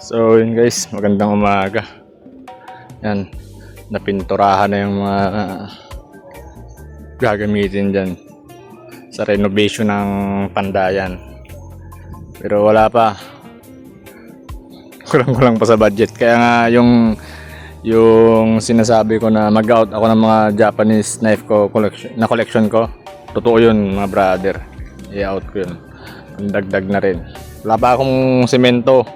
So yun guys, magandang umaga. Yan, napinturahan na yung mga gagamitin dyan sa renovation ng Pandayan. Pero wala pa. Kulang-kulang pa sa budget. Kaya nga yung sinasabi ko na mag-out ako ng mga Japanese knife ko collection ko. Totoo yun mga brother. I-out ko yun. Dagdag na rin. Wala pa akong semento.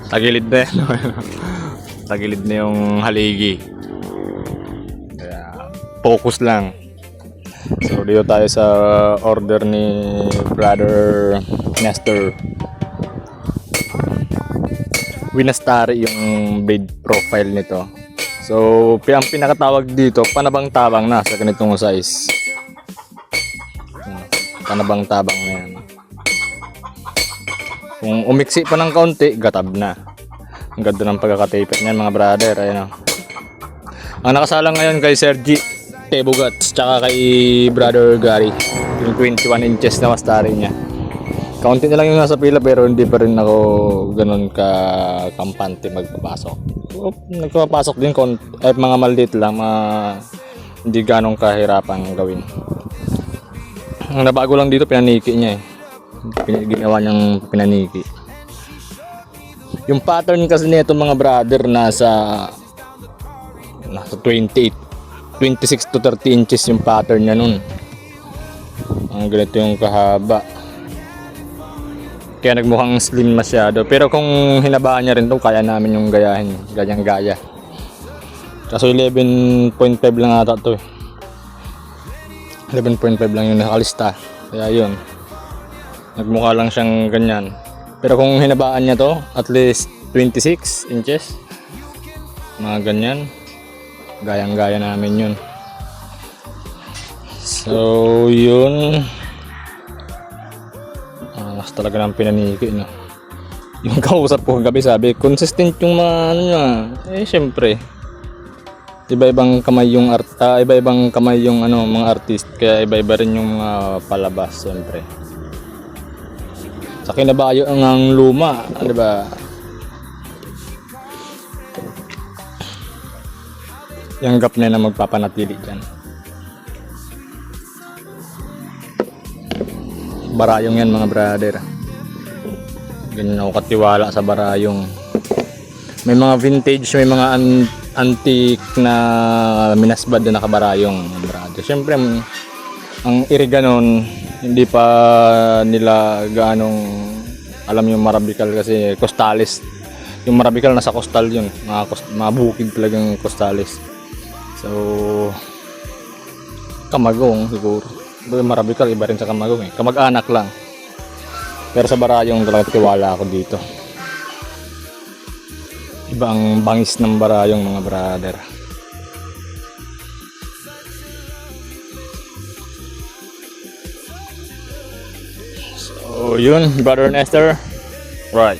Tagilid na yan. Tagilid na yung haligi. Kaya focus lang. So dito tayo sa order ni Brother Nestor. Winastari yung blade profile nito. So ang pinakatawag dito, panabang-tabang na sa ganitong size. Panabang-tabang na yan. Kung umiksi pa ng kaunti, gatab na. Ang ganda ng pagkakataper niyan mga brother. Ayun, ang nakasalang ngayon kay Sergi Tebugats tsaka kay Brother Gary, yung 21 inches na mastari niya. Kaunti na lang yung nasa pila pero hindi pa rin ako ganun ka kampante magpapasok. Nagpapasok din mga maliit lang, hindi ganong kahirapan gawin. Ang nabago lang dito, pinaniki niya eh. Ginawa niyang pinaniki. Yung pattern kasi nito mga brother nasa 26 to 30 inches yung pattern niya nun. Ang ganito yung kahaba. Kaya nagmukhang slim masyado. Pero kung hinabaan niya rin to, kaya namin yung gayahin. Ganyang gaya. Kaso 11.5 lang ata to eh. 11.5 lang yung nakalista. Kaya yun. Nagmukha lang siyang ganyan. Pero kung hinabaan niya to, at least 26 inches. Mga ganyan. Gayang-gaya namin yun. So yun. Mas talaga ng pinaniki, no? Yung kausap ko gabi sabi, consistent yung mga ano niya. Syempre. Iba-ibang kamay yung iba-ibang kamay yung mga artist, kaya iba-iba rin yung mga palabas, syempre. Sa kinabayo ang luma, di ba? Yung gap na magpapanatili dyan. Barayong yan mga brother. Ganyan ako katiwala sa barayong. May mga vintage, may mga antique na minasbad na nakabarayong brother. Siyempre ang iriga nun, hindi pa nila gaanong alam yung marabikal kasi costalis. Yung marabikal nasa coastal yun, mga bukid talagang costalis. So Kamagong siguro. Yung marabikal iba rin sa Kamagong eh. Kamag-anak lang. Pero sa barayong talaga tiwala ako dito. Iba ang bangis ng barayong mga brother. So yun, Brother Nestor. Right.